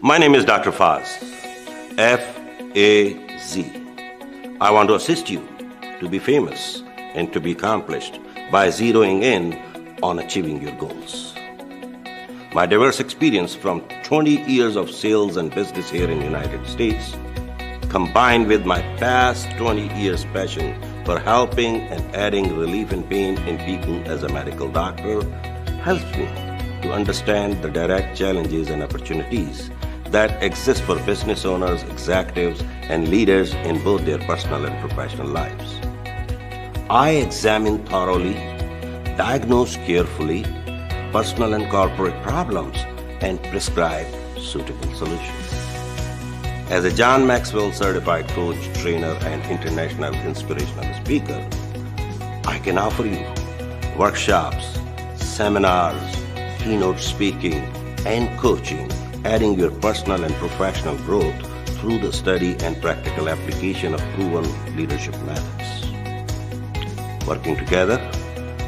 My name is Dr. Faz, F-A-Z. I want to assist you to be famous and to be accomplished by zeroing in on achieving your goals. My diverse experience from 20 years of sales and business here in the United States, combined with my past 20 years passion for helping and adding relief and pain in people as a medical doctor, helps me to understand the direct challenges and opportunities that exist for business owners, executives, and leaders in both their personal and professional lives. I examine thoroughly, diagnose carefully personal and corporate problems, and prescribe suitable solutions. As a John Maxwell certified coach, trainer, and international inspirational speaker, I can offer you workshops, seminars, keynote speaking, and coaching, adding your personal and professional growth through the study and practical application of proven leadership methods. Working together,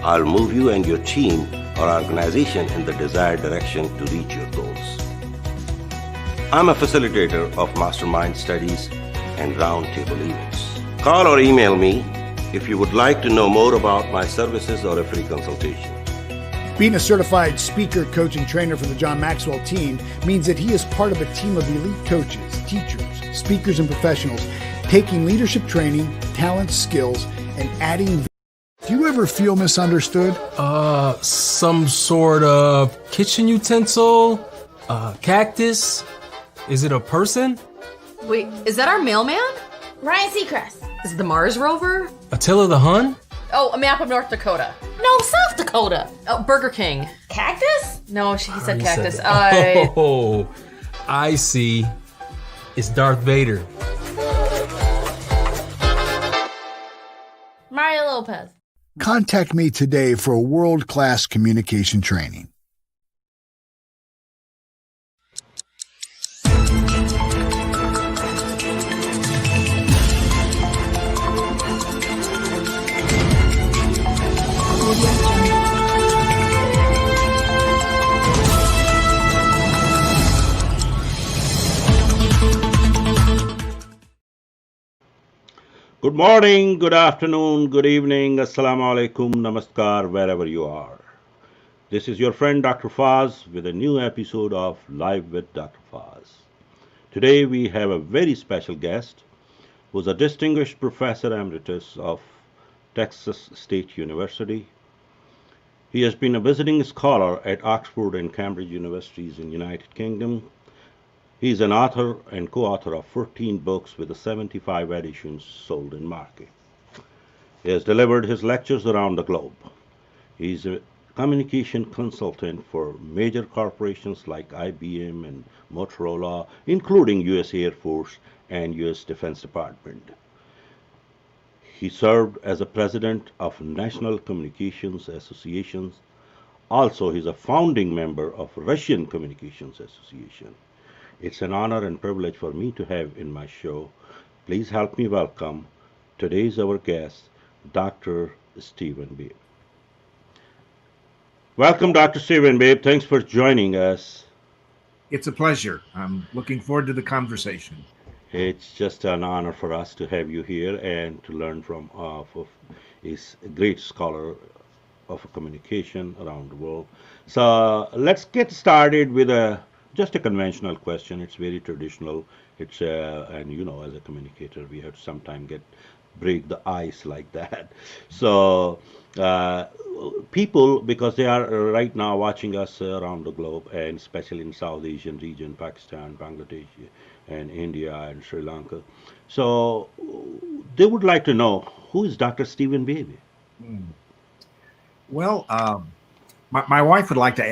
I'll move you and your team or organization in the desired direction to reach your goals. I'm a facilitator of mastermind studies and roundtable events. Call or email me if you would like to know more about my services or a free consultation. Being a certified speaker, coach, and trainer for the John Maxwell team means that he is part of a team of elite coaches, teachers, speakers, and professionals taking leadership training, talents, skills, and adding. Do you ever feel misunderstood? Some sort of kitchen utensil? Cactus? Is it a person? Wait, is that our mailman? Ryan Seacrest. Is it the Mars rover? Attila the Hun? Oh, a map of North Dakota. No, South Dakota. Oh, Burger King. Cactus? No, he said You cactus. said Oh, I see. It's Darth Vader. Mario Lopez. Contact me today for a world-class communication training. Good morning, good afternoon, good evening, assalamu alaikum, namaskar, wherever you are. This is your friend Dr. Faz with a new episode of Live with Dr. Faz. Today we have a very special guest who's a distinguished professor emeritus of Texas State University. He has been a visiting scholar at Oxford and Cambridge Universities in the United Kingdom. He is an author and co-author of 14 books with 75 editions sold in market. He has delivered his lectures around the globe. He is a communication consultant for major corporations like IBM and Motorola, including U.S. Air Force and U.S. Defense Department. He served as a president of National Communications Associations. Also, he is a founding member of Russian Communications Association. It's an honor and privilege for me to have in my show. Please help me welcome today's our guest, Dr. Stephen Beebe. Welcome, Dr. Stephen Beebe. Thanks for joining us. It's a pleasure. I'm looking forward to the conversation. It's just an honor for us to have you here and to learn from a great scholar of communication around the world. So let's get started with just a conventional question. It's very traditional. It's and you know, as a communicator, we have to sometimes break the ice like that. So people, because they are right now watching us around the globe, and especially in South Asian region, Pakistan, Bangladesh, and India and Sri Lanka. So they would like to know, who is Dr. Stephen Beebe? Well, my wife would like to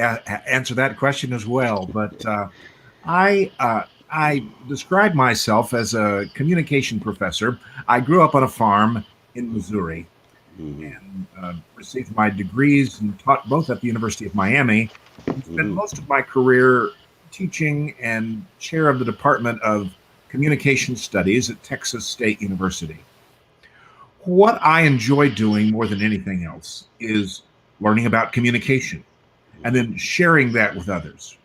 answer that question as well, but I describe myself as a communication professor. I grew up on a farm in Missouri and received my degrees and taught both at the University of Miami. Spent most of my career teaching and chair of the Department of Communication Studies at Texas State University. What I enjoy doing more than anything else is learning about communication and then sharing that with others.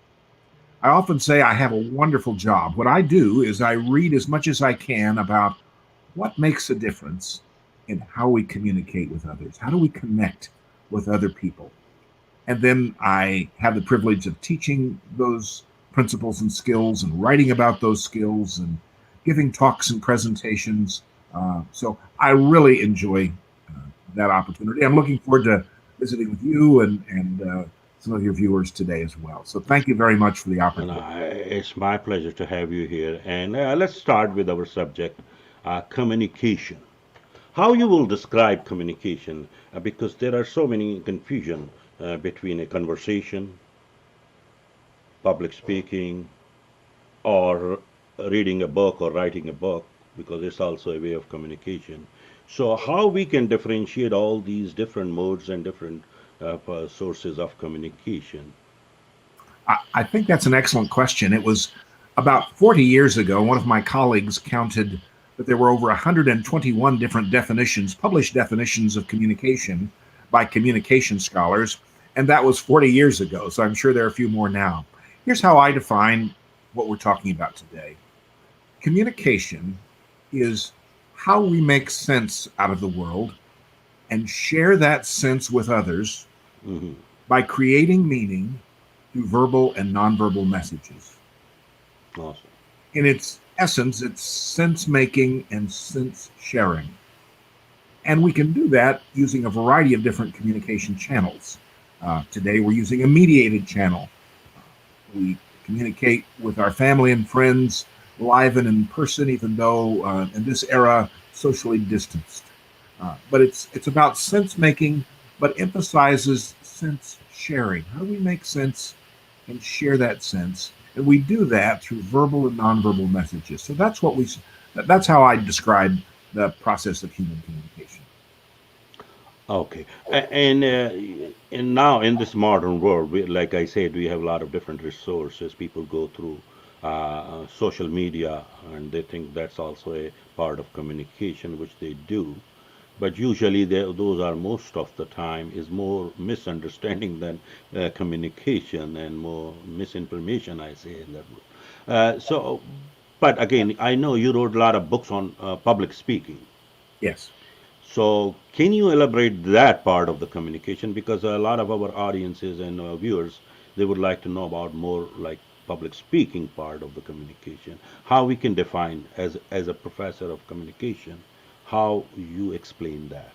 I often say I have a wonderful job. What I do is I read as much as I can about what makes a difference in how we communicate with others. How do we connect with other people? And then I have the privilege of teaching those principles and skills and writing about those skills and giving talks and presentations. So I really enjoy that opportunity. I'm looking forward to visiting with you and some of your viewers today as well. So thank you very much for the And opportunity. it's my pleasure to have you here. And let's start with our subject, communication. How you will describe communication? Because there are so many confusion between a conversation, public speaking, or reading a book or writing a book, because it's also a way of communication. So how we can differentiate all these different modes and different sources of communication? I think that's an excellent question. It was about 40 years ago, one of my colleagues counted that there were over 121 different definitions, published definitions of communication by communication scholars, and that was 40 years ago, so I'm sure there are a few more now. Here's how I define what we're talking about today. Communication is how we make sense out of the world and share that sense with others Hmm. by creating meaning through verbal and nonverbal messages. Awesome. In its essence, it's sense making and sense sharing. And we can do that using a variety of different communication channels. Today, we're using a mediated channel. We communicate with our family and friends live and in person, even though in this era, socially distanced. But it's about sense making, but emphasizes sense sharing. How do we make sense and share that sense? And we do that through verbal and nonverbal messages. So that's how I describe the process of human communication. Okay. And now in this modern world, like I said, we have a lot of different resources. People go through social media, and they think that's also a part of communication, which they do. But usually, those are most of the time is more misunderstanding than communication and more misinformation. I say in that. So, but again, I know you wrote a lot of books on public speaking. Yes. So, can you elaborate that part of the communication? Because a lot of our audiences and viewers, they would like to know about more like public speaking part of the communication. How we can define as a professor of communication, how you explain that.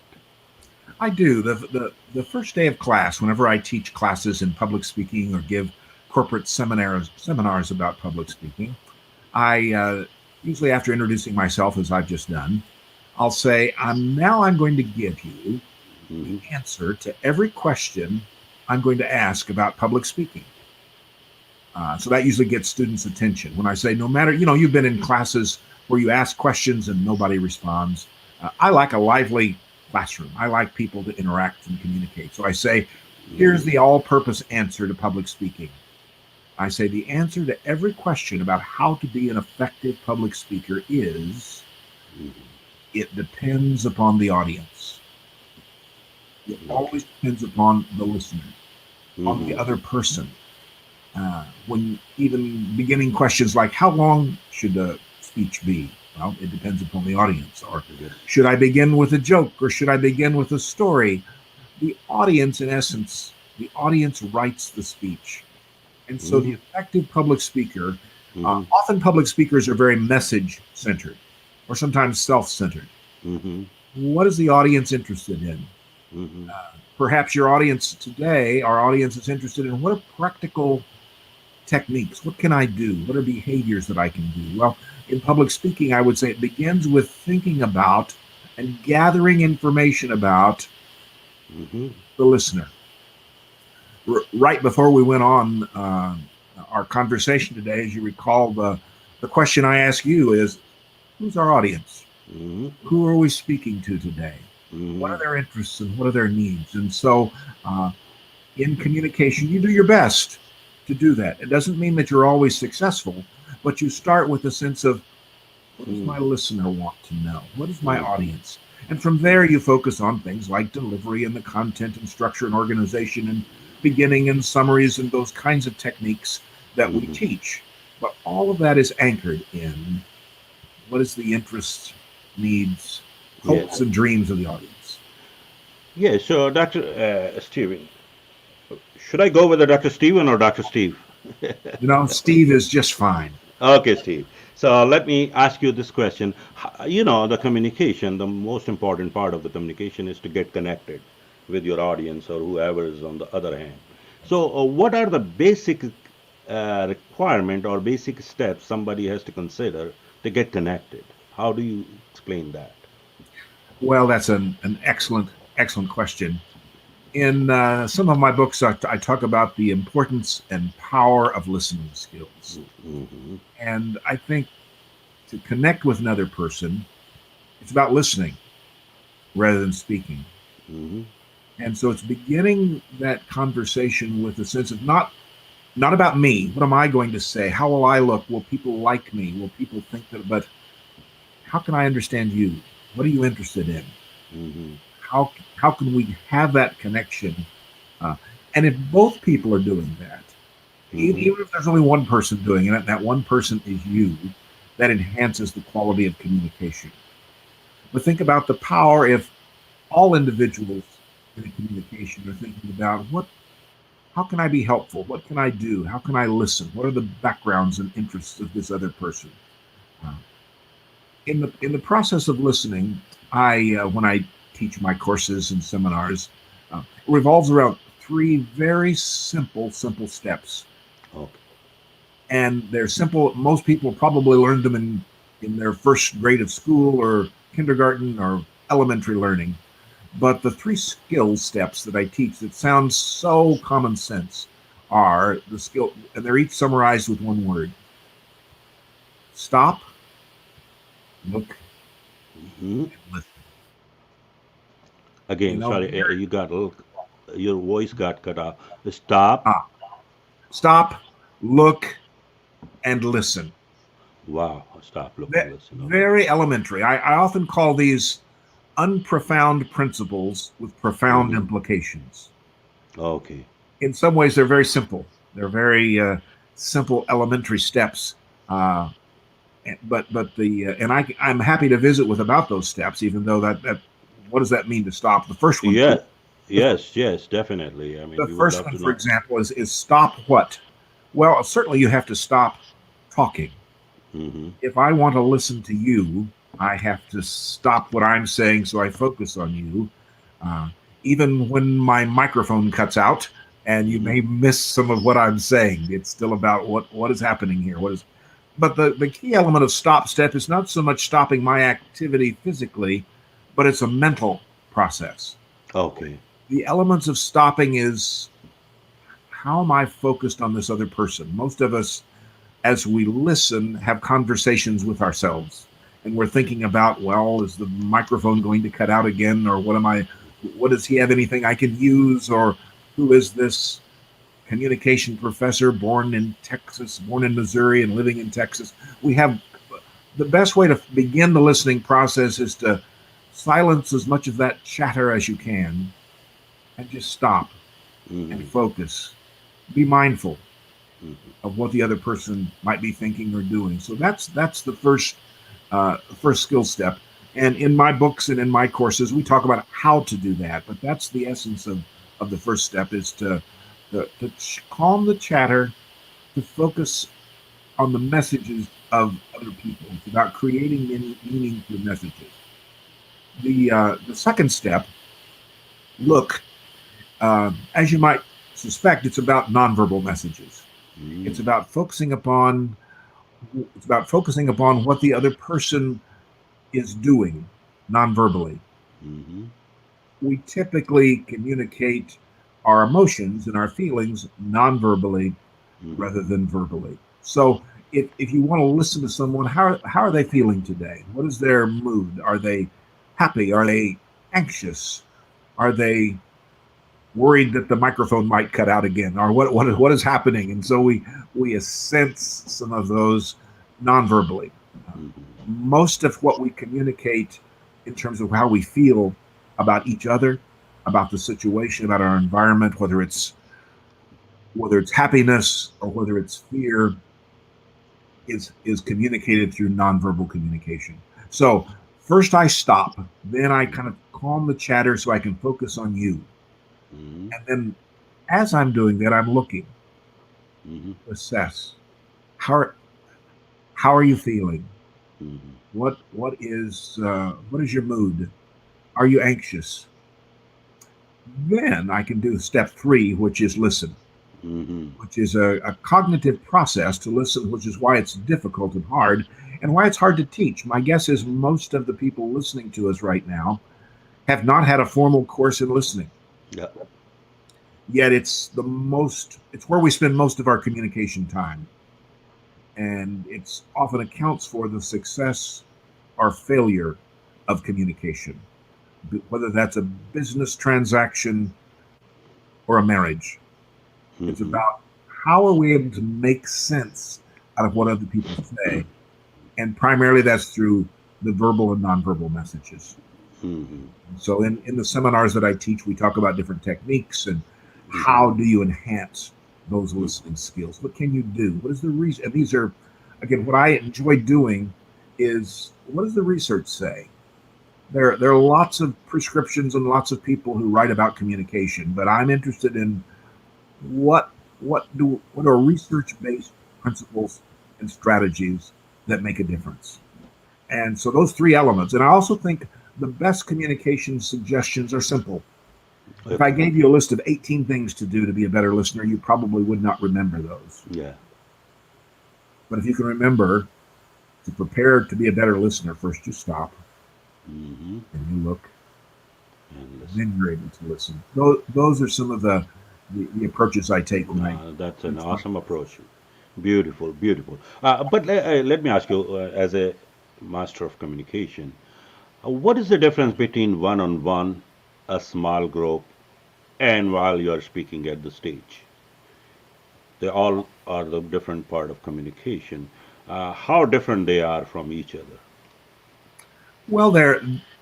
I do. The first day of class, whenever I teach classes in public speaking or give corporate seminars about public speaking, I usually after introducing myself as I've just done, I'll say, I'm going to give you the Hmm. answer to every question I'm going to ask about public speaking. So that usually gets students' attention. When I say, no matter, you've been in classes where you ask questions and nobody responds. I like a lively classroom. I like people to interact and communicate. So I say, here's the all purpose answer to public speaking. I say, the answer to every question about how to be an effective public speaker is it depends upon the audience. It Okay. always depends upon the listener, on the Hmm. other person. When even beginning questions like, how long should a speech be? Well, it depends upon the audience. Or Yes. should I begin with a joke or should I begin with a story? The audience, in essence, the audience writes the speech. And so the Hmm. effective public speaker, Hmm. often public speakers are very message centered or sometimes self centered. Hmm. What is the audience interested in? Hmm. Perhaps your audience today, our audience is interested in what are practical techniques? What can I do? What are behaviors that I can do? Well, in public speaking, I would say it begins with thinking about and gathering information about Hmm. the listener. Right before we went on our conversation today, as you recall, the question I ask you is, who's our audience? Hmm. Who are we speaking to today? What Hmm. are their interests and what are their needs? And so uh, in communication, you do your best to do that. It doesn't mean that you're always successful, but you start with a sense of what does my listener want to know? What is my audience? And from there, you focus on things like delivery and the content and structure and organization and beginning and summaries and those kinds of techniques that we teach. But all of that is anchored in what is the interests, needs, hopes, Yes. and dreams of the audience. Yes. So, Dr. Steven, should I go with the Dr. Steven or Dr. Steve? Steve is just fine. Okay, Steve. So let me ask you this question. The communication, the most important part of the communication is to get connected with your audience or whoever is on the other hand. So, what are the basic requirement or basic steps somebody has to consider to get connected? How do you explain that? Well, that's an excellent question. In some of my books, I talk about the importance and power of listening skills. Mm-hmm. And I think to connect with another person, it's about listening rather than speaking. Mm-hmm. And so it's beginning that conversation with a sense of not about me. What am I going to say? How will I look? Will people like me? Will people think that? But how can I understand you? What are you interested in? Mm-hmm. How can we have that connection? And if both people are doing that, Mm-hmm. even if there's only one person doing it, and that one person is you, that enhances the quality of communication. But think about the power if all individuals in a communication are thinking about how can I be helpful? What can I do? How can I listen? What are the backgrounds and interests of this other person? Uh, in the process of listening, I when I teach my courses and seminars, it revolves around three very simple steps, Okay. and they're simple. Most people probably learned them in their first grade of school or kindergarten or elementary learning. But the three skill steps that I teach that sound so common sense are the skill, and they're each summarized with one word: stop, look, Mm-hmm. and listen. Again, sorry, Here, you got a little, your voice got cut off. Stop. ah, stop, look, and listen. Wow. Stop, look, and listen. Okay. Very elementary. I often call these unprofound principles with profound Mm-hmm. implications. Okay. In some ways, they're very simple. They're very simple, elementary steps. Uh, but the and I'm happy to visit with about those steps, even though that what does that mean to stop? The first one, Yeah. the, Yes. Yes. Definitely. I mean, the we would first love one, to for know. example, is stop what? Well, certainly you have to stop talking. Mm-hmm. If I want to listen to you, I have to stop what I'm saying so I focus on you. Uh, Even when my microphone cuts out and you Mm-hmm. may miss some of what I'm saying, it's still about what is happening here. But the key element of stop step is not so much stopping my activity physically, but it's a mental process. Okay. The elements of stopping is how am I focused on this other person? Most of us, as we listen, have conversations with ourselves. And we're thinking about, well, is the microphone going to cut out again? Or what does he have anything I can use? Or who is this communication professor born in Texas, born in Missouri and living in Texas? We have the best way to begin the listening process is to silence as much of that chatter as you can and just stop and Mm-hmm. focus. Be mindful Mm-hmm. of what the other person might be thinking or doing. So that's the first skill step. And in my books and in my courses, we talk about how to do that. But that's the essence of the first step is to calm the chatter, to focus on the messages of other people. It's about creating meaning through messages. The second step, look, as you might suspect, it's about nonverbal messages. It's Mm-hmm. about focusing upon what the other person is doing nonverbally. Mm-hmm. We typically communicate our emotions and our feelings nonverbally Mm-hmm. rather than verbally. So if you want to listen to someone, how are they feeling today? What is their mood? Are they happy? Are they anxious? Are they worried that the microphone might cut out again? Or what is happening? And so we sense some of those nonverbally. Mm-hmm. Most of what we communicate in terms of how we feel about each other, about the situation, about our environment, whether it's whether it's happiness or whether it's fear, is communicated through nonverbal communication. So first I stop, then I kind of calm the chatter so I can focus on you. Mm-hmm. And then as I'm doing that, I'm looking, Mm-hmm. assess. How how are you feeling? Mm-hmm. What is your mood? Are you anxious? Then I can do step three, which is listen, Mm-hmm. which is a cognitive process to listen, which is why it's difficult and hard, and why it's hard to teach. My guess is most of the people listening to us right now have not had a formal course in listening. Yeah. Yet it's where we spend most of our communication time. And it's often accounts for the success or failure of communication, whether that's a business transaction or a marriage. It's Mm-hmm. about how are we able to make sense out of what other people say, and primarily that's through the verbal and nonverbal messages. Mm-hmm. So in the seminars that I teach, we talk about different techniques and Mm-hmm. how do you enhance those listening skills? What can you do? What is the reason? And these are, again, what I enjoy doing is what does the research say? There are lots of prescriptions and lots of people who write about communication, but I'm interested in what what are research based principles and strategies that make a difference. And so those three elements. And I also think the best communication suggestions are simple. If I Okay. gave you a list of 18 things to do to be a better listener, you probably would not remember those. Yeah. But if you can remember to prepare to be a better listener, first you stop Mm-hmm. and you look, And and listen. then you're able to listen. Those are some of the approaches I take when I That's an teach my awesome approach. Beautiful, beautiful. But let me ask you, as a master of communication, what is the difference between one-on-one, a small group, and while you are speaking at the stage? They all are the different part of communication. How different they are from each other? well,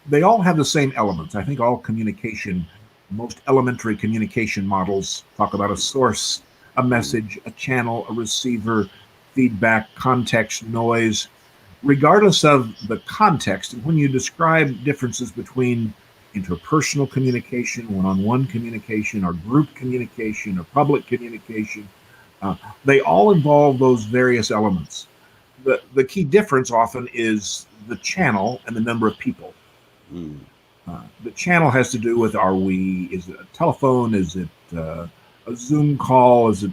they all have the same elements. I think all communication, most elementary communication models talk about a source, a Mm, message, a channel, a receiver, feedback, context, noise. Regardless of the context, and when you describe differences between interpersonal communication, one-on-one communication, or group communication, or public communication, uh, they all involve those various elements. The key difference often is the channel and the number of people. mm, The channel has to do with is it a telephone? Is it a Zoom call? Is it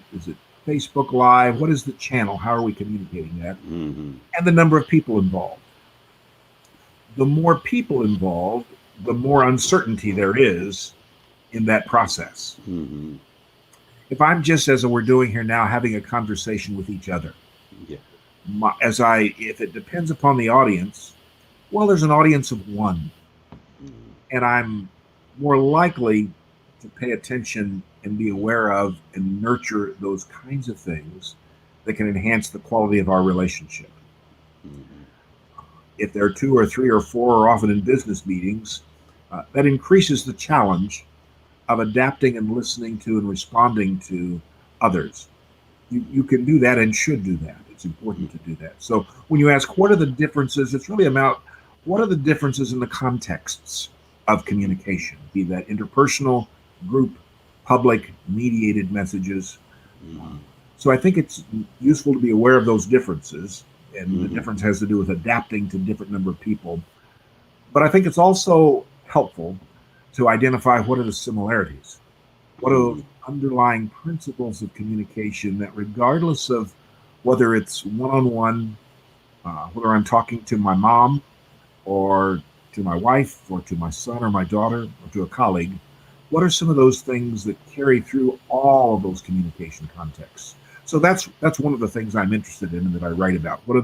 Facebook Live? What is the channel? How are we communicating that? mm, And the number of people involved. The more people involved, the more uncertainty there is in that process. mm, If I'm just, as we're doing here now, having a conversation with each other, yeah. if it depends upon the audience, well, there's an audience of one, Mm, and I'm more likely to pay attention and be aware of and nurture those kinds of things that can enhance the quality of our relationship. mm, If there are two or three or four, or often in business meetings, that increases the challenge of adapting and listening to and responding to others. You can do that and should do that. It's important to do that. So when you ask what are the differences, it's really about what are the differences in the contexts of communication, be that interpersonal, group, public, mediated messages. mm, So I think it's useful to be aware of those differences, and the mm, difference has to do with adapting to different number of people. But I think it's also helpful to identify what are the similarities. What are those mm, underlying principles of communication that, regardless of whether it's one on one, whether I'm talking to my mom or to my wife or to my son or my daughter or to a colleague, what are some of those things that carry through all of those communication contexts? So that's one of the things I'm interested in and that I write about. What are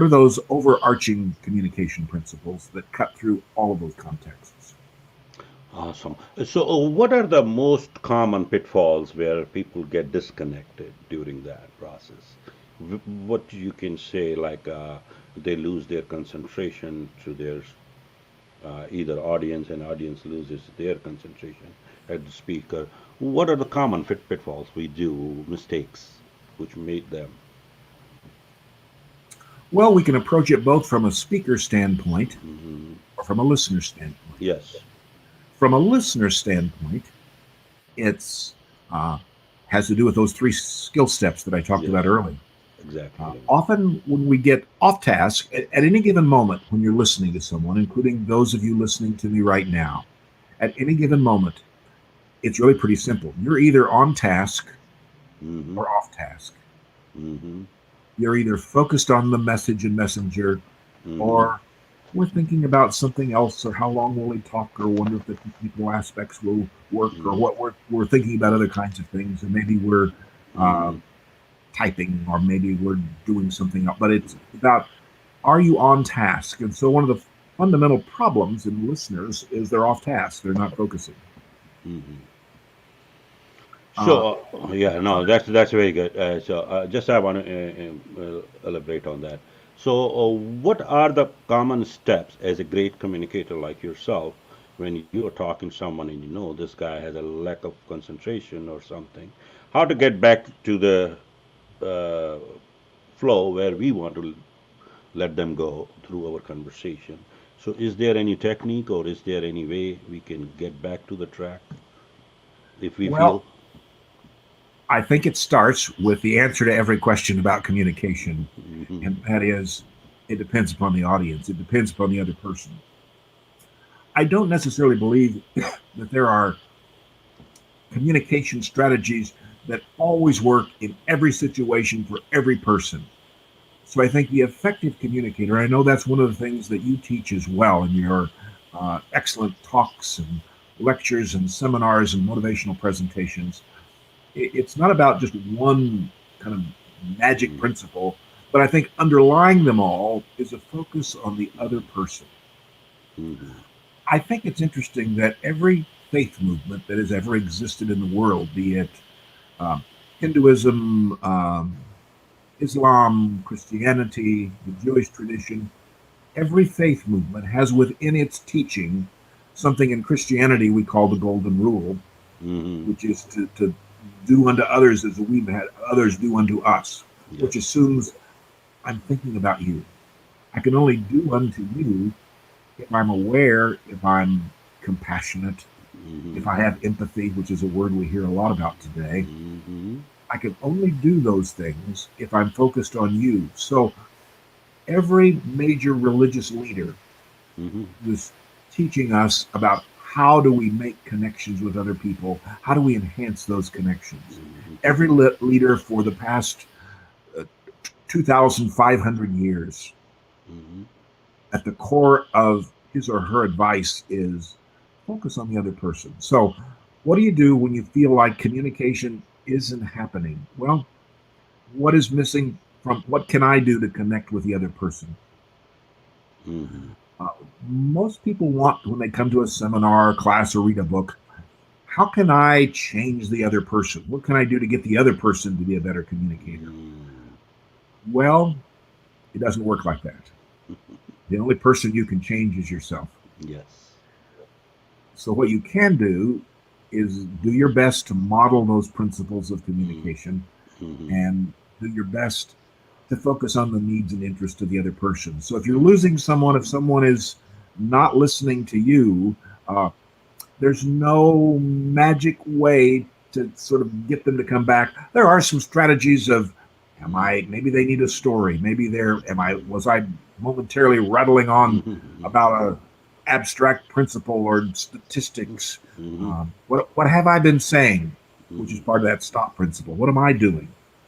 those overarching communication principles that cut through all of those contexts? awesome. So, what are the most common pitfalls where people get disconnected during that process? What you can say, like they lose their concentration to their either audience, and audience loses their concentration at the speaker, what are the common pitfalls we do, mistakes, which made them? Well, we can approach it both from a speaker standpoint Hmm. or from a listener standpoint. Yes, From a listener standpoint, it's has to do with those three skill steps that I talked yes, about earlier. exactly. Often, when we get off task, at any given moment when you're listening to someone, including those of you listening to me right now, at any given moment, it's really pretty simple. You're either on task Hmm. or off task. Hmm. You're either focused on the message and messenger, Hmm. or we're thinking about something else, or how long will he talk, or wonder if the technical aspects will work, or Hmm. what we're thinking about other kinds of things, and maybe we're uh, Hmm. typing, or maybe we're doing something else. But it's about, are you on task? And so one of the fundamental problems in listeners is they're off task. They're not focusing. Hmm. Uh, Yeah, no, that's very good. Just I want to elaborate on that. What are the common steps as a great communicator like yourself when you are talking to someone and you know this guy has a lack of concentration or something? How to get back to the uh, flow where we want to let them go through our conversation? So, is there any technique or is there any way we can get back to the track if we well, feel? I think it starts with the answer to every question about communication, Hmm. and that is, it depends upon the audience. It depends upon the other person. I don't necessarily believe that there are communication strategies that always work in every situation for every person. So I think the effective communicator, I know that's one of the things that you teach as well in your excellent talks and lectures and seminars and motivational presentations. It's not about just one kind of magic Hmm. principle, but I think underlying them all is a focus on the other person. Hmm. I think it's interesting that every faith movement that has ever existed in the world, be it um, Hinduism, Islam, Christianity, the Jewish tradition, every faith movement has within its teaching something in Christianity we call the Golden Rule, Hmm. which is to do unto others as we've had others do unto us, which Yes. assumes I'm thinking about you. I can only do unto you if I'm aware, if I'm compassionate, if Hmm. I have empathy, which is a word we hear a lot about today. Hmm. I can only do those things if I'm focused on you. So every major religious leader Hmm. was teaching us about how do we make connections with other people? How do we enhance those connections? Every leader for the past uh, 2,500 years, Hmm. at the core of his or her advice is focus on the other person. So, what do you do when you feel like communication isn't happening? Well, what is missing from what can I do to connect with the other person? Hmm. Uh, Most people want, when they come to a seminar, class, or read a book, how can I change the other person? What can I do to get the other person to be a better communicator? Hmm. Well, it doesn't work like that. The only person you can change is yourself. Yes. So, what you can do is do your best to model those principles of Hmm. communication Hmm. and do your best to focus on the needs and interests of the other person. So, if you're Hmm. losing someone, if someone is not listening to you, uh, there's no magic way to sort of get them to come back. There are some strategies of, am Hmm. I, maybe they need a story. Maybe they're, am I, was I momentarily rattling on Hmm. about a abstract principle or statistics? Hmm. What have I been saying, which is Hmm. part of that stop principle? What am I doing?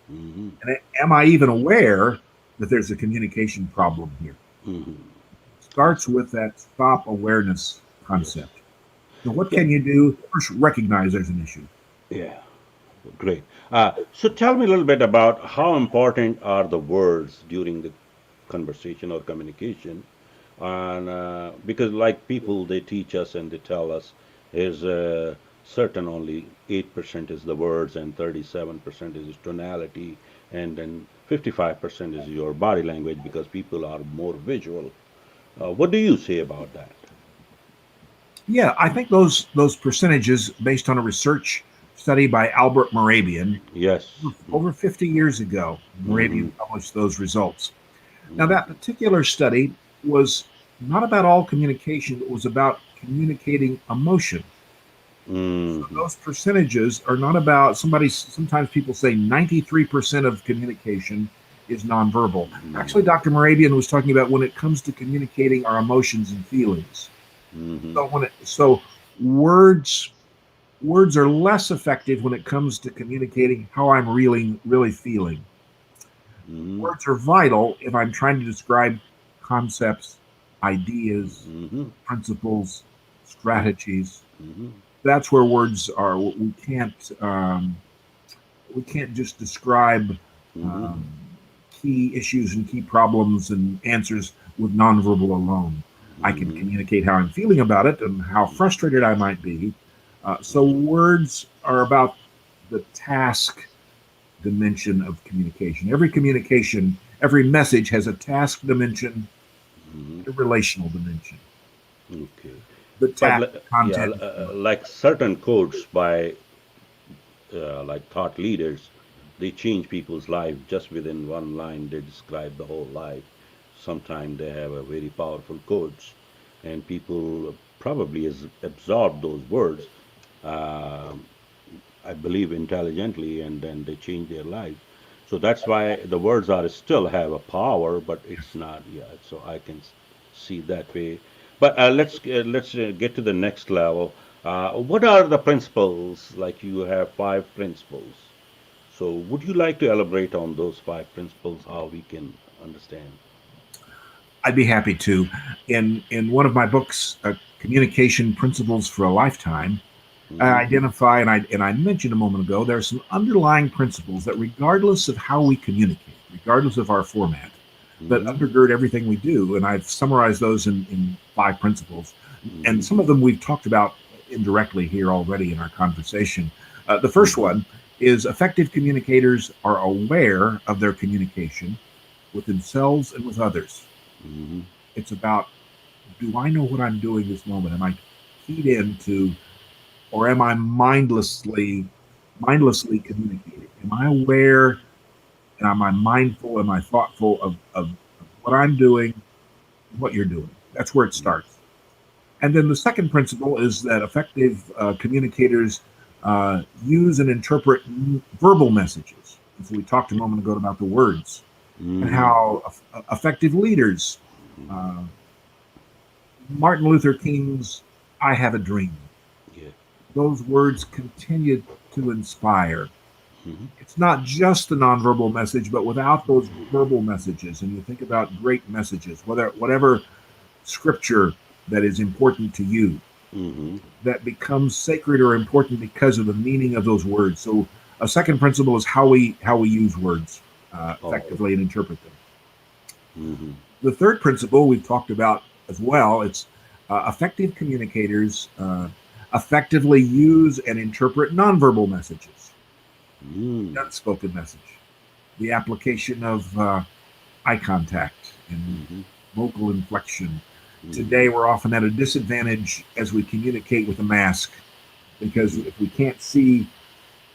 Hmm. And am I even aware that there's a communication problem here? Hmm. Starts with that stop awareness Yes. concept. So, what Yeah. can you do? First, recognize there's an issue. Yeah. Great. So tell me a little bit about how important are the words during the conversation or communication, and because like people they teach us and they tell us is certain only 8% is the words and 37% is tonality and then 55% is your body language because people are more visual. What do you say about that? Yeah, I think those percentages, based on a research study by Albert Morabian Yes. over 50 years ago. Morabian published those results. Now, that particular study was not about all communication, it was about communicating emotion. So those percentages are not about sometimes people say 93% of communication is nonverbal. Actually, Dr. Morabian was talking about when it comes to communicating our emotions and feelings. So words are less effective when it comes to communicating how I'm really feeling. Words are vital if I'm trying to describe concepts, ideas, principles, strategies. That's where words are. We can't just describe key issues and key problems and answers with nonverbal alone. I can communicate how I'm feeling about it and how frustrated I might be. So words are about the task dimension of communication. Every message has a task dimension, a relational dimension. Okay. The But task content. like certain quotes by like thought leaders, they change people's lives just within one line. They describe the whole life. Sometimes they have a very powerful quotes, and people probably absorb those words, uh, I believe, intelligently, and then they change their lives. So that's why the words are still have a power, but it's not. Yeah. So I can see that way. But let's get to the next level. What are the principles? Like you have five principles. So would you like to elaborate on those five principles? How we can understand? I'd be happy to. In one of my books, Communication Principles for a Lifetime, I Hmm. identify and I mentioned a moment ago there are some underlying principles that, regardless of how we communicate, regardless of our format, that Hmm. undergird everything we do. And I've summarized those in five principles, and Hmm. some of them we've talked about indirectly here already in our conversation. The first Hmm. one is effective communicators are aware of their communication with themselves and with others. Hmm. It's about, do I know what I'm doing this moment? Am I keyed into, or am I mindlessly communicating? Am I aware and am I mindful? Am I thoughtful of what I'm doing, what you're doing? That's where it starts. And then the second principle is that effective communicators use and interpret verbal messages. And so we talked a moment ago about the words and Hmm. how effective leaders, uh, Martin Luther King's "I Have a Dream," Yeah. those words continue to inspire. Hmm. It's not just the nonverbal message, but without those verbal messages, and you think about great messages, whatever scripture that is important to you, Hmm. that becomes sacred or important because of the meaning of those words. So a second principle is how we use words Oh. effectively and interpret them. Hmm. The third principle we've talked about as well. It's effective communicators effectively use and interpret nonverbal messages, Hmm. the unspoken message, the application of eye contact and Hmm. vocal inflection. Hmm. Today, we're often at a disadvantage as we communicate with a mask because if we can't see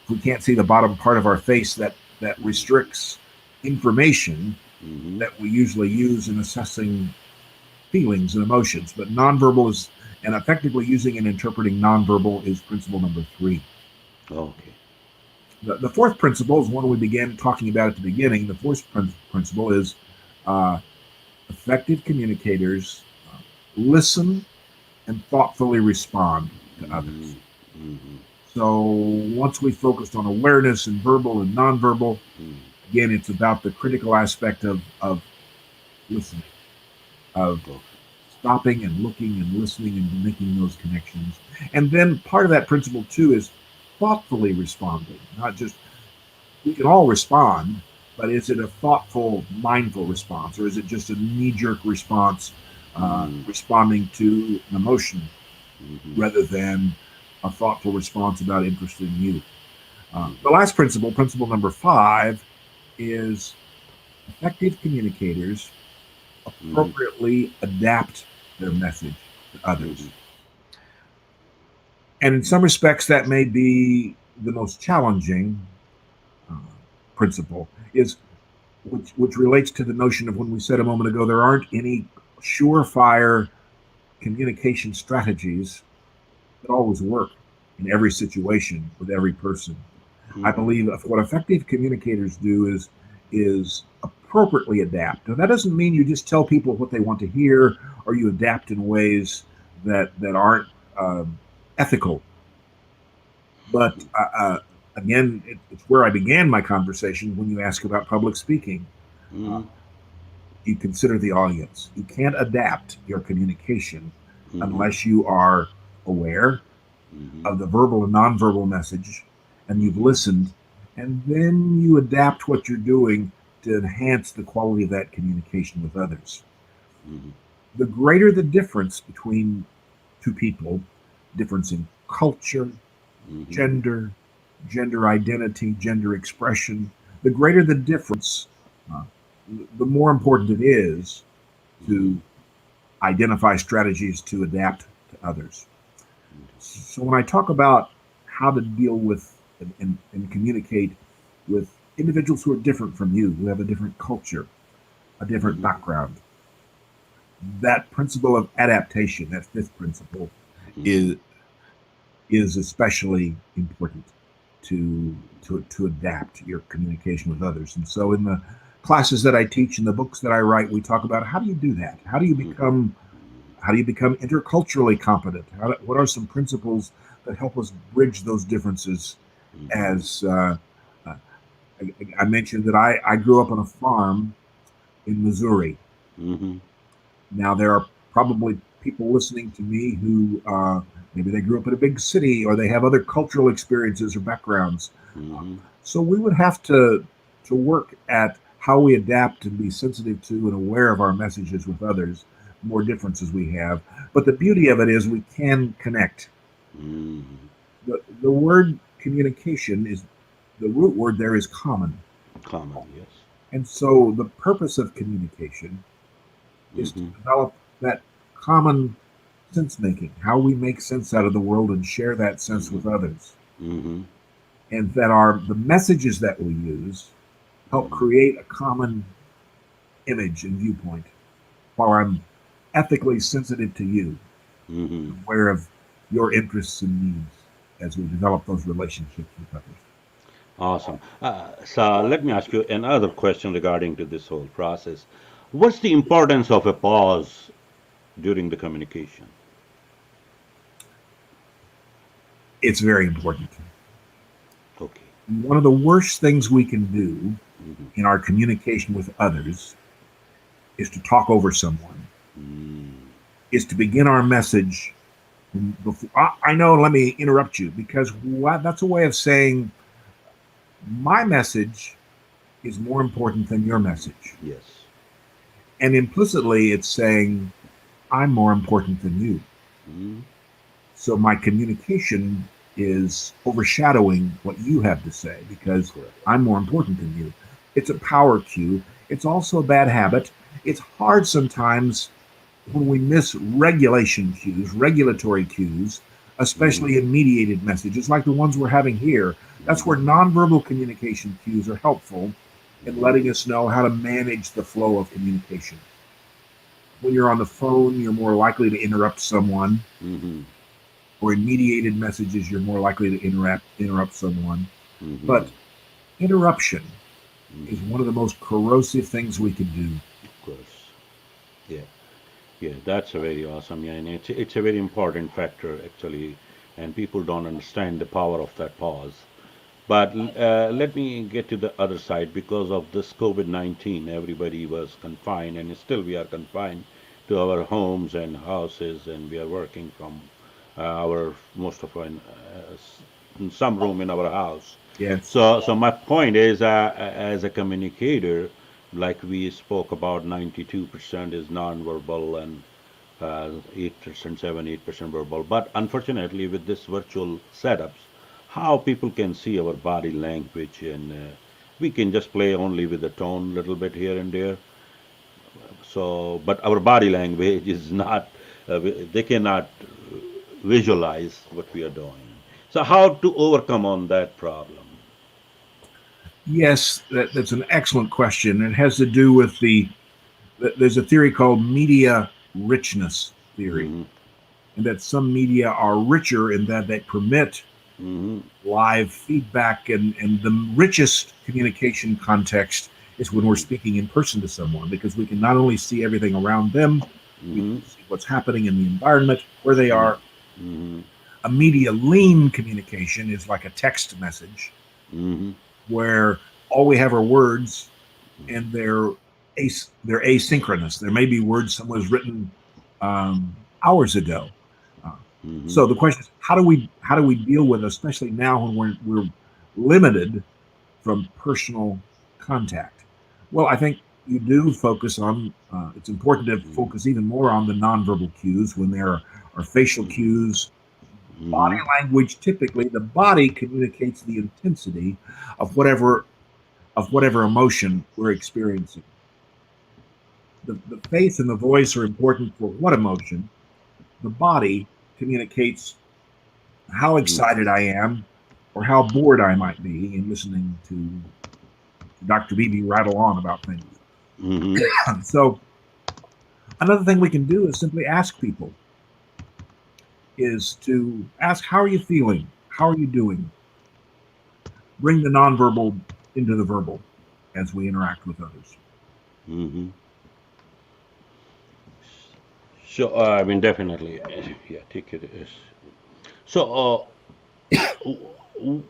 the bottom part of our face, that restricts information Hmm. that we usually use in assessing feelings and emotions. But nonverbal is, and effectively using and interpreting nonverbal is principle number three. Okay. The fourth principle is one we began talking about at the beginning. The fourth principle is uh, effective communicators listen and thoughtfully respond to Hmm. others. Hmm. So once we focused on awareness and verbal and nonverbal, again, it's about the critical aspect of listening, of Okay. stopping and looking and listening and making those connections. And then part of that principle too is thoughtfully responding, not just, we can all respond, but is it a thoughtful, mindful response, or is it just a knee-jerk response, Hmm. responding to an emotion Hmm. rather than a thoughtful response about interest in you? The Hmm. last principle, principle number five, is effective communicators Hmm. appropriately adapt their message to others. Hmm. And in some respects, that may be the most challenging uh, principle is which relates to the notion of when we said a moment ago there aren't any surefire communication strategies that always work in every situation with every person. I believe what effective communicators do is appropriately adapt. Now that doesn't mean you just tell people what they want to hear or you adapt in ways that aren't ethical. But again, it's where I began my conversation when you ask about public speaking. Uh, Mhm. you consider the audience. You can't adapt your communication Mhm. unless you are aware Mhm. of the verbal and nonverbal message and you've Mhm. listened, and then you adapt what you're doing to enhance the quality of that communication with others. Mhm. The greater the difference between two people, difference in culture, Mhm. gender, gender identity, gender expression, the greater the difference, uh, the more important it is Mhm. to identify strategies to adapt to others. So when I talk about how to deal with and communicate with individuals who are different from you, who have a different culture, a different Mhm. background, that principle of adaptation, that fifth principle, Mhm. is is especially important to adapt your communication with others. And so in the classes that I teach and the books that I write, we talk about how do you do that? Mhm. How do you become interculturally competent? What are some principles that help us bridge those differences? Mhm. As uh, I mentioned that I grew up on a farm in Missouri. Mhm. Now, there are probably people listening to me who maybe they grew up in a big city or they have other cultural experiences or backgrounds. Mhm. So we would have to work at how we adapt and be sensitive to and aware of our messages with others, more differences we have. But the beauty of it is we can connect. Mhm. The word communication is the root word there is common. Common, yes. And so the purpose of communication is to Mhm. develop that common sense making, how we make sense out of the world and share that sense Mhm. with others. Mhm. And that are the messages that we use help Mhm. create a common image and viewpoint while I'm ethically sensitive to you, Mhm. aware of your interests and needs as we develop those relationships with others. Awesome. So let me ask you another question regarding to this whole process. What's the importance of a pause during the communication? It's very important. Okay. One of the worst things we can do Mhm. in our communication with others is to talk over someone, Mm. is to begin our message before. I know, let me interrupt you because that's a way of saying my message is more important than your message. Yes. And implicitly, it's saying I'm more important than you. Mm. So my communication is overshadowing what you have to say because Correct. I'm more important than you. It's a power cue. It's also a bad habit. It's hard sometimes when we miss regulation cues, regulatory cues, Mhm. especially in mediated messages like the ones we're having here. That's where Mhm. nonverbal communication cues are helpful in Mhm. letting us know how to manage the flow of communication. When you're on the phone, you're more likely to interrupt someone, Mhm. or in mediated messages, you're more likely to interrupt someone. But Mhm. interruption is Mhm. one of the most corrosive things we can do. Of course. Yeah. Yeah, that's a very awesome. Yeah, and it's a very important factor actually, and people don't understand the power of that pause. But let me get to the other side because of this COVID-19, everybody was confined, and still we are confined to our homes and houses, and we are working from our most of our in some room in our house. Yes. So my point is, as a communicator, like we spoke about, 92% is nonverbal and 8%, 8% verbal. But unfortunately, with this virtual setups, how people can see our body language, and we can just play only with the tone little bit here and there. So, but our body language is not, they cannot visualize what we are doing. So how to overcome on that problem? Yes, that's an excellent question. It has to do with there's a theory called media richness theory, Mm-hmm. and that some media are richer in that they permit Mm-hmm. live feedback, and the richest communication context is when we're Mm-hmm. speaking in person to someone, because we can not only see everything around them, we Mm-hmm. can see what's happening in the environment, where they are. Mm-hmm. A media lean communication is like a text message Mm-hmm. where all we have are words, and they're asynchronous. There may be words someone has written hours ago. Uh, Mm-hmm. so the question is, how do we deal with it, especially now when we're limited from personal contact? Well, I think you do focus on. It's important to focus even more on the nonverbal cues when there are facial cues, body Mm-hmm. language. Typically, the body communicates the intensity of whatever emotion we're experiencing. The face and the voice are important for what emotion. The body communicates how excited I am or how bored I might be in listening to Dr. Beebe rattle on about things. Mm-hmm. So another thing we can do is simply ask people, is to ask, how are you feeling? How are you doing? Bring the nonverbal into the verbal as we interact with others. Mm-hmm. So I mean, definitely, yeah. Take it as so. W- w-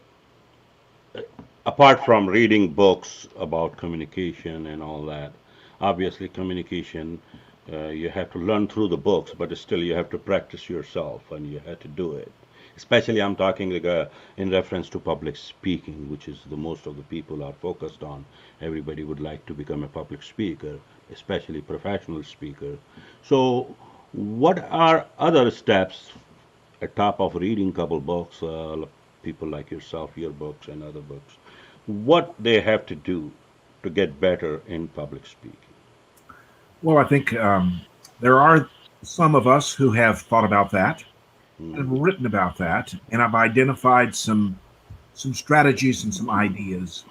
Apart from reading books about communication and all that, obviously communication, you have to learn through the books, but still you have to practice yourself and you have to do it. Especially I'm talking like in reference to public speaking, which is the most of the people are focused on. Everybody would like to become a public speaker, especially professional speaker. So what are other steps at top of reading couple books, people like yourself, your books and other books, what they have to do to get better in public speaking? Well, I think there are some of us who have thought about that and Mm-hmm. have written about that, and I've identified some strategies and some ideas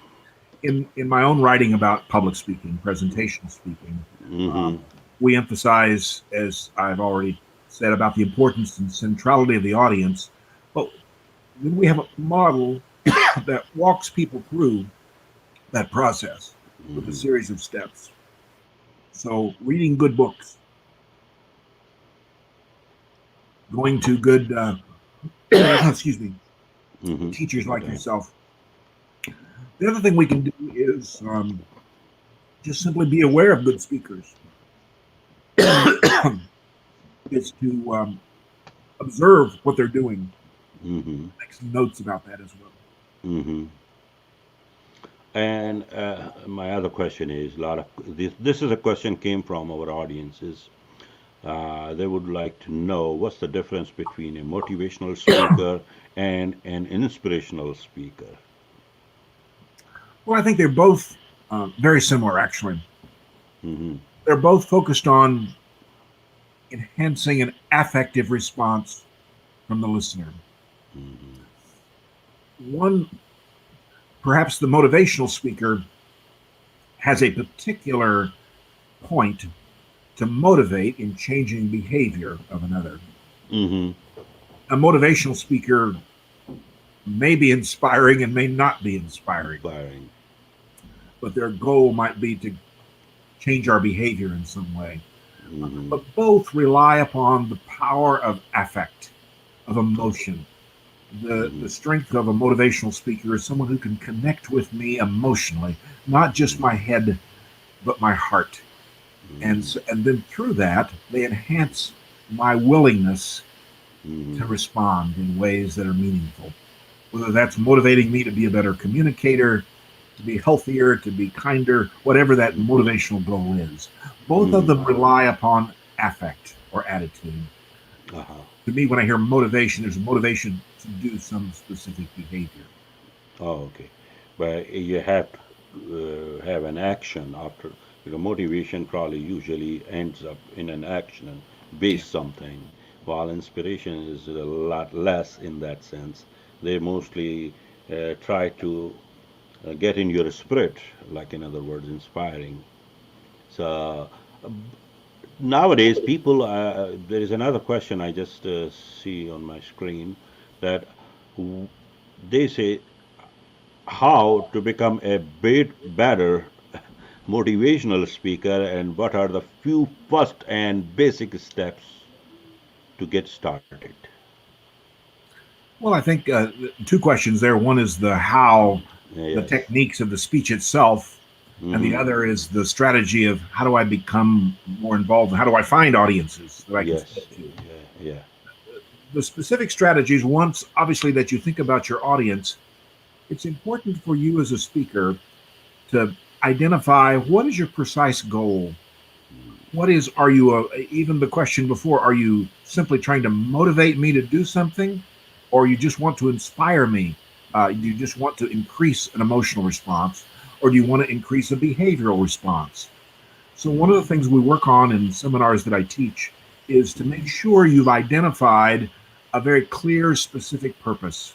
in my own writing about public speaking, presentation speaking. Mm-hmm. Um, we emphasize, as I've already said, about the importance and centrality of the audience, but then we have a model that walks people through that process with a Mm-hmm. series of steps. So, reading good books, going to good, excuse me, Mm-hmm. teachers Go like ahead. yourself. The other thing we can do is just simply be aware of good speakers, is to observe what they're doing, Mm-hmm. make some notes about that as well. Mm-hmm. And my other question is, a lot of this is a question came from our audiences. They would like to know what's the difference between a motivational speaker and an inspirational speaker. Well, I think they're both very similar, actually. Mm-hmm. They're both focused on enhancing an affective response from the listener. Mm-hmm. One, perhaps the motivational speaker has a particular point to motivate in changing behavior of another. Mm-hmm. A motivational speaker may be inspiring and may not be inspiring, Inspiring. but their goal might be to change our behavior in some way. Mm-hmm. But both rely upon the power of affect, of Okay. emotion. The Mm-hmm. strength of a motivational speaker is someone who can connect with me emotionally, not just my head, but my heart. And Mm-hmm. so, and then through that, they enhance my willingness to Mm-hmm. respond in ways that are meaningful. Whether that's motivating me to be a better communicator, to be healthier, to be kinder, whatever that motivational goal is. Both of Mm-hmm. them rely upon affect or attitude. Uh-huh. To me, when I hear motivation, there's a motivation to do some specific behavior. Oh, okay. But you have to have an action after, because motivation probably usually ends up in an action Yeah. based something, while inspiration is a lot less in that sense. They mostly try to get in your spirit, like in other words, inspiring. So nowadays, people, there is another question I just see on my screen that w- they say how to become a better motivational speaker and what are the few first and basic steps to get started. Well, I think two questions there. One is the how, the Yes. techniques of the speech itself, and the Hmm. other is the strategy of how do I become more involved? How do I find audiences that I can Yes. speak to? Yeah. Yeah. The specific strategies, once obviously that you think about your audience, it's important for you as a speaker to identify what is your precise goal. What is, are you, even the question before, are you simply trying to motivate me to do something, or you just want to inspire me? Do you just want to increase an emotional response, or do you want to increase a behavioral response? So, one of the things we work on in seminars that I teach is to make sure you've identified a very clear, specific purpose.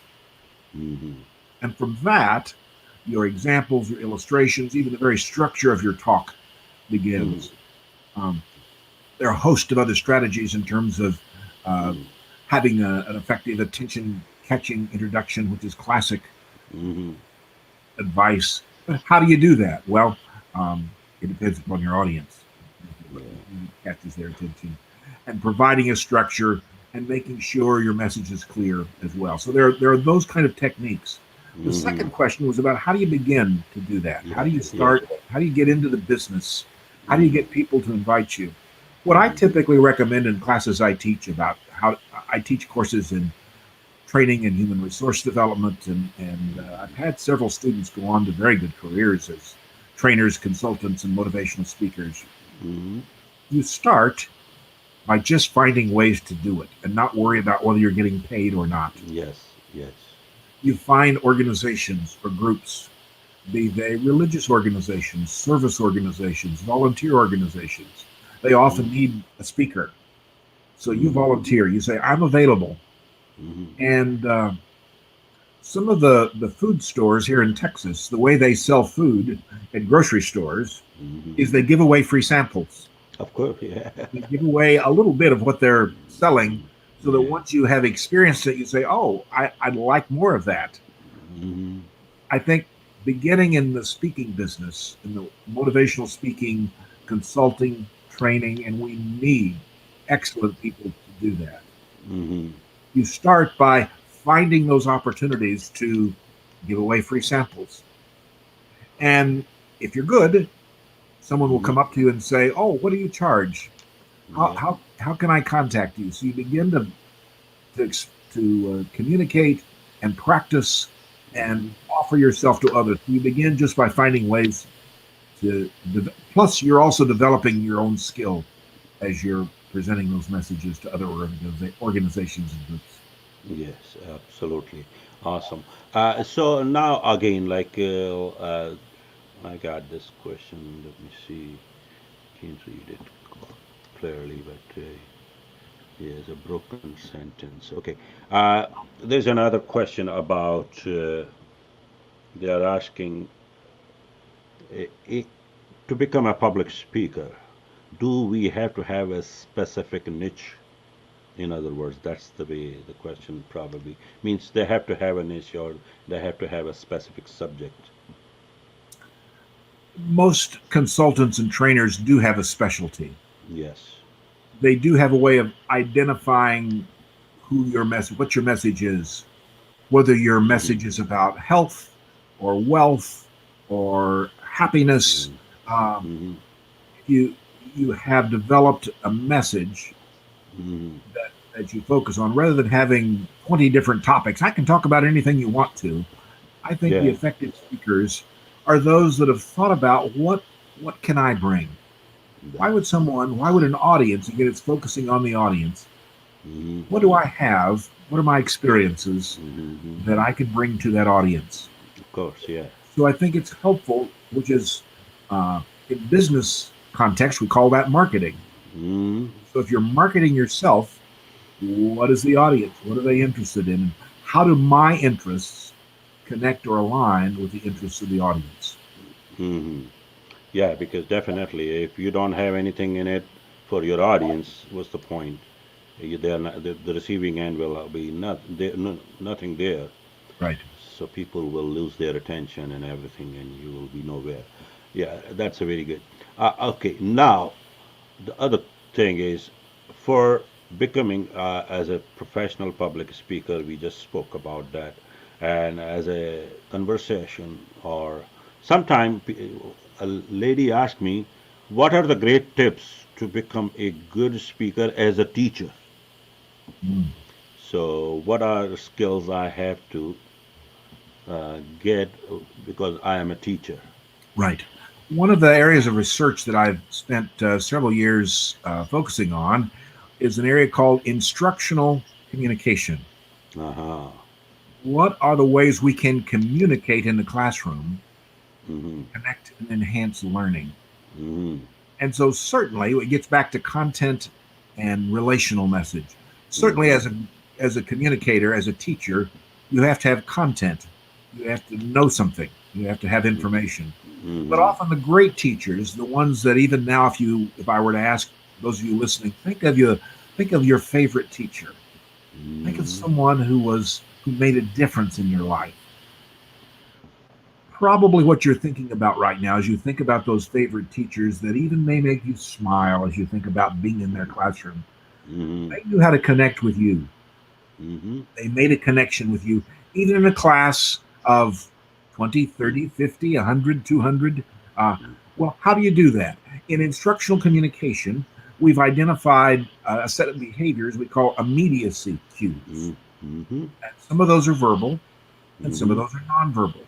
Hmm. And from that, your examples, your illustrations, even the very structure of your talk Hmm. begins. Um, there are a host of other strategies in terms of uh, Hmm. having an effective attention catching introduction, which is classic Hmm. advice. But how do you do that? Well, it depends upon your audience, Yeah. who catches their attention, and providing a structure and making sure your message is clear as well. So there are those kind of techniques. The Hmm. second question was about how do you begin to do that? How Yeah. do you Yeah. start? How do you get into the business? How do you Hmm. get people to invite you? What I Hmm. typically recommend in classes I teach about how I teach courses in training and human resource development, and I've had several students go on to very good careers as trainers, consultants, and motivational speakers. Hmm. You start by just finding ways to do it and not worry about whether you're getting paid or not. Yes. Yes. You find organizations or groups, be they religious organizations, service organizations, volunteer organizations. They often Hmm. need a speaker. So you Hmm. volunteer, you say, I'm available. Hmm. And some of the food stores here in Texas, the way they sell food at grocery stores Hmm. is they give away free samples. Of course. Yeah. They give away a little bit of what they're selling so that Yeah. once you have experienced it, you say, oh, I'd like more of that. Hmm. I think beginning in the speaking business, in the motivational speaking, consulting, training, and we need excellent people to do that. Hmm. You start by finding those opportunities to give away free samples. And if you're good, someone will Hmm. come up to you and say, oh, what do you charge? Yeah. How can I contact you? So you begin to, communicate and practice and Hmm. offer yourself to others. You begin just by finding ways plus you're also developing your own skill as you're presenting those messages to other organizations and groups. Yes, absolutely. Awesome. So now again, I got this question. Let me see. Can't read it clearly, but here's a broken sentence. Okay. Uh, there's another question about they are asking to become a public speaker, do we have to have a specific niche? In other words, that's the way the question probably means they have to have a niche or they have to have a specific subject. Most consultants and trainers do have a specialty. Yes. They do have a way of identifying what your message is, whether your Hmm. message is about health or wealth or happiness. Hmm. Um, Hmm. you you have developed a message Hmm. that you focus on rather than having 20 different topics. I can talk about anything you want to. I think the Yeah. effective speakers are those that have thought about what can I bring? That. Why would an audience, again, it's focusing on the audience, Hmm. what do I have? What are my experiences Hmm. that I can bring to that audience? Of course. Yeah. So I think it's helpful, which is in business context, we call that marketing. Hmm. So if you're marketing yourself, what is the audience? What are they interested in? how do my interests connect or align with the interests of the audience? Hmm. Yeah, because definitely, if you don't have anything in it for your audience, what's the point? They're not, the receiving end will be nothing there. Right. So people will lose their attention and everything, and you will be nowhere. Yeah, that's a very good. Okay, now the other thing is for becoming as a professional public speaker, we just spoke about that, and as a conversation or sometime a lady asked me, what are the great tips to become a good speaker as a teacher? Mm. So what are the skills I have to get because I am a teacher? Right. One of the areas of research that I've spent several years focusing on is an area called instructional communication. Uh-huh. What are the ways we can communicate in the classroom, Mm-hmm. connect and enhance learning? Mm-hmm. And so, certainly, it gets back to content and relational message. Certainly, Mm-hmm. as a communicator, as a teacher, you have to have content. You have to know something. You have to have information. But Mm-hmm. often the great teachers, the ones that even now, if I were to ask those of you listening, think of your favorite teacher. Think of Mm-hmm. someone who made a difference in your life. Probably what you're thinking about right now as you think about those favorite teachers that even may make you smile as you think about being in their classroom. Mm-hmm. They knew how to connect with you. Mm-hmm. They made a connection with you, even in a class of 20, 30, 50, 100, 200. Well, how do you do that? In instructional communication, we've identified a set of behaviors we call immediacy cues. Mm-hmm. And some of those are verbal, and some of Mm-hmm. those are nonverbal.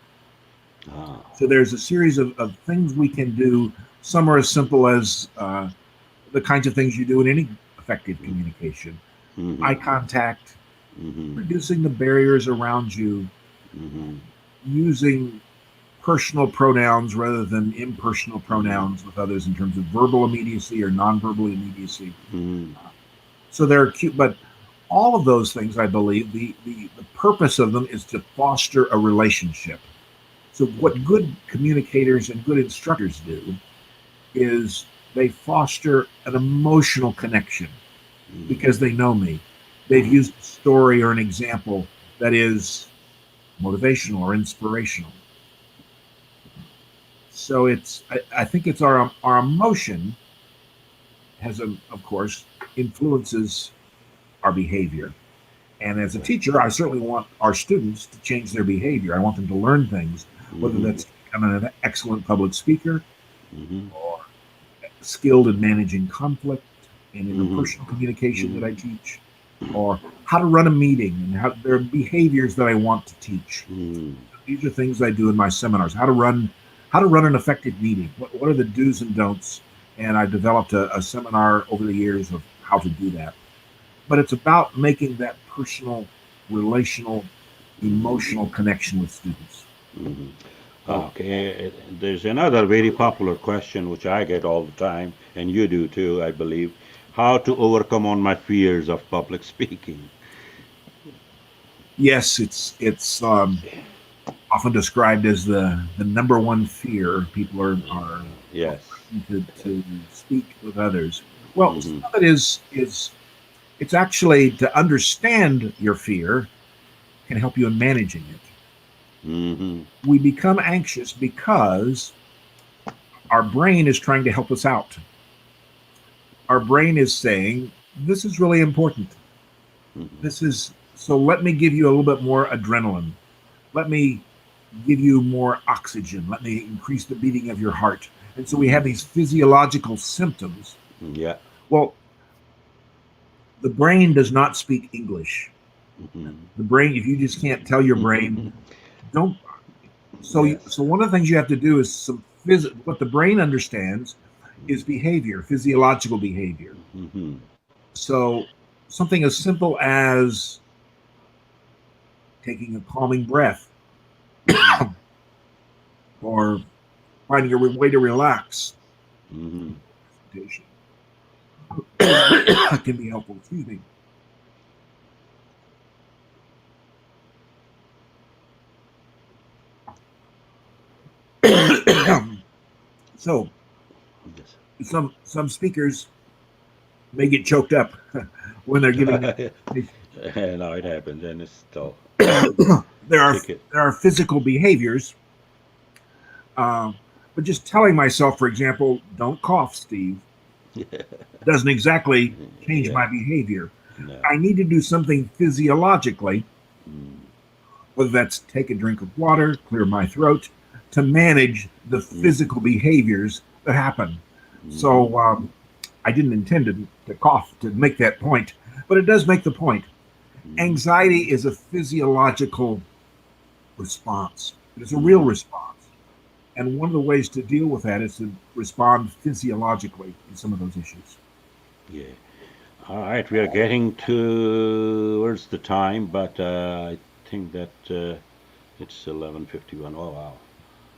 Ah. So there's a series of things we can do. Some are as simple as the kinds of things you do in any effective communication: eye Mm-hmm. contact, Mm-hmm. reducing the barriers around you, Mm-hmm. using personal pronouns rather than impersonal pronouns with others in terms of verbal immediacy or nonverbal immediacy. Mm-hmm. So they're cute, but all of those things, I believe, the purpose of them is to foster a relationship. So what good communicators and good instructors do is they foster an emotional connection because they know me. They've used a story or an example that is motivational or inspirational. So I think it's our emotion of course influences our behavior. And as a teacher, I certainly want our students to change their behavior. I want them to learn things, whether Mm-hmm. that's becoming an excellent public speaker Mm-hmm. or skilled in managing conflict and Mm-hmm. interpersonal communication that I Mm-hmm. teach, or how to run a meeting and how there are behaviors that I want to teach. Mm-hmm. These are things I do in my seminars. How to run an effective meeting. What are the do's and don'ts? And I've developed a seminar over the years of how to do that. But it's about making that personal, relational, emotional connection with students. Mm-hmm. Okay, there's another very popular question which I get all the time, and you do too, I believe. How to overcome on my fears of public speaking? Yes, it's often described as the number one fear people are Yes. to speak with others. Well, some Mm-hmm. of it is it's actually to understand your fear can help you in managing it. Mm-hmm. We become anxious because our brain is trying to help us out. Our brain is saying, this is really important. Mm-hmm. This is so let me give you a little bit more adrenaline. Let me give you more oxygen. Let me increase the beating of your heart. And so we have Mm-hmm. these physiological symptoms. Yeah. Well, the brain does not speak English. Mm-hmm. The brain, if you just can't tell your brain, don't. Yes. So one of the things you have to do is what the brain understands is behavior, physiological behavior. Mm-hmm. So something as simple as taking a calming breath Mm-hmm. or finding a way to relax Mm-hmm. presentation can be helpful. Excuse me. So Yes. some speakers may get choked up when they're giving their presentation. Now it happens, and it's still there are take it. there are physical behaviors, uh, but just telling myself, for example, don't cough, Steve, doesn't exactly change Yeah. my behavior. No. I need to do something physiologically, Mm, whether that's take a drink of water, clear my throat, to manage the mm, physical behaviors that happen. mhm, So I didn't intend to cough to make that point, but it does make the point. mhm, Anxiety is a physiological response. It is a real mhm. response. And one of the ways to deal with that is to respond physiologically in some of those issues. Yeah. All right, we are getting towards the time, but I think that it's 11:51. Oh wow!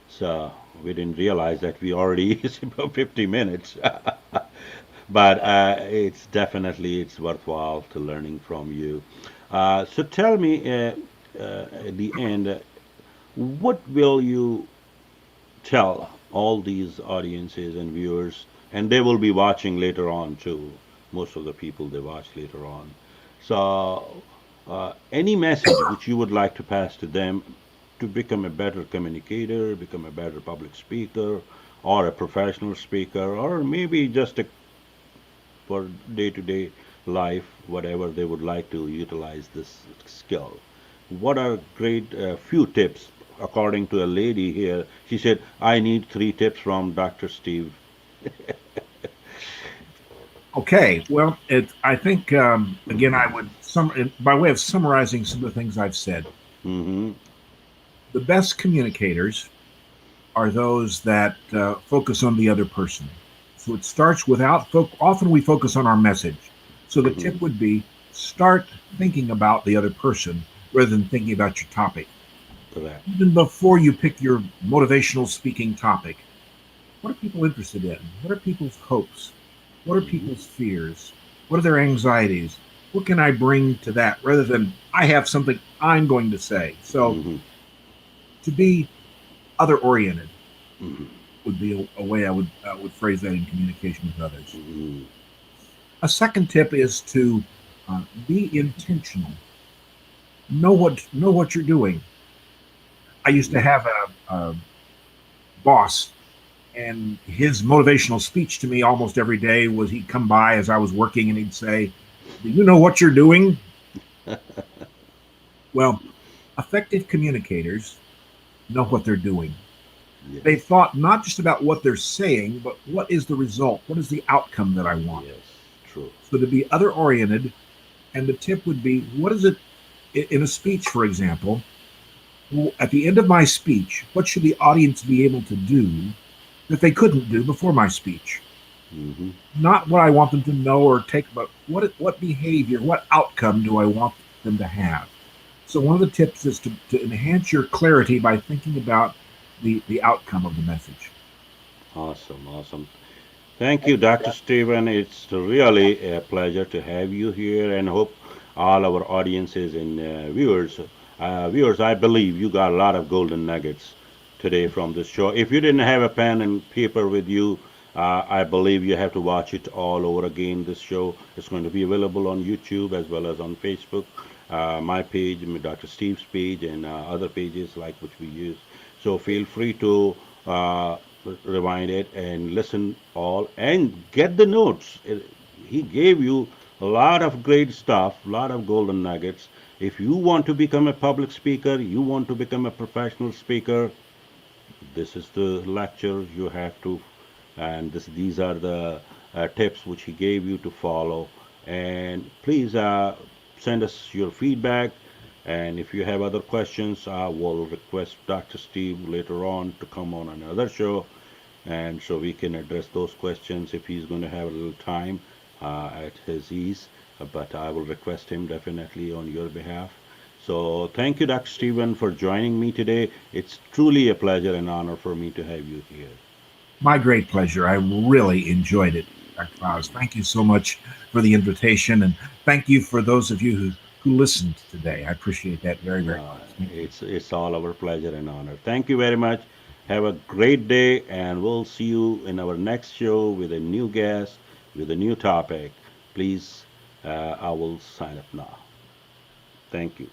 So we didn't realize that we already is about 50 minutes. But it's definitely it's worthwhile to learning from you. So tell me at the end, what will you tell all these audiences and viewers, and they will be watching later on too. Most of the people they watch later on. So, any message which you would like to pass to them to become a better communicator, become a better public speaker, or a professional speaker, or maybe just a, for day-to-day life, whatever they would like to utilize this skill. What are great few tips according to a lady here? She said, "I need 3 tips from Dr. Steve." Okay, well, I think again I would by way of summarizing some of the things I've said. Mm-hmm. The best communicators are those that focus on the other person. So it starts without, often we focus on our message. So the Mm-hmm. tip would be start thinking about the other person rather than thinking about your topic. Correct. Even before you pick your motivational speaking topic, what are people interested in? What are people's hopes? What are Mm-hmm. people's fears? What are their anxieties? What can I bring to that rather than I have something I'm going to say? So Mm-hmm. to be other oriented Mm-hmm. would be a way I would phrase that in communication with others. Mm-hmm. A second tip is to be intentional. Know what you're doing. I used to Mm-hmm. have a boss, and his motivational speech to me almost every day was he'd come by as I was working and he'd say, "Do you know what you're doing?" Well, effective communicators know what they're doing. They Yes. thought not just about what they're saying, but what is the result? What is the outcome that I want? Yes. True. So to be other oriented, and the tip would be what is it in a speech, for example? At the end of my speech, what should the audience be able to do that they couldn't do before my speech? Mm-hmm. Not what I want them to know or take, but what behavior, what outcome do I want them to have? So one of the tips is to enhance your clarity by thinking about the outcome of the message. Awesome. Awesome. Thank you, Dr. Stephen. It's really a pleasure to have you here, and hope all our audiences and viewers, I believe you got a lot of golden nuggets today from this show. If you didn't have a pen and paper with you, I believe you have to watch it all over again. This show is going to be available on YouTube as well as on Facebook, my page, Dr. Steve's page, and other pages like which we use. So feel free to uh, rewind it and listen all and get the notes. He gave you a lot of great stuff, a lot of golden nuggets. If you want to become a public speaker, you want to become a professional speaker, this is the lecture you have to, and these are the tips which he gave you to follow. And please send us your feedback. And if you have other questions, I will request Dr. Steve later on to come on another show, and so we can address those questions if he's going to have a little time at his ease. But I will request him definitely on your behalf. So thank you, Dr. Stephen, for joining me today. It's truly a pleasure and honor for me to have you here. My great pleasure. I really enjoyed it, Dr. Faust. Thank you so much for the invitation, and thank you for those of you who listened today. I appreciate that very, very much. Thank you. It's all our pleasure and honor. Thank you very much. Have a great day, and we'll see you in our next show with a new guest, with a new topic. Please, I will sign up now. Thank you.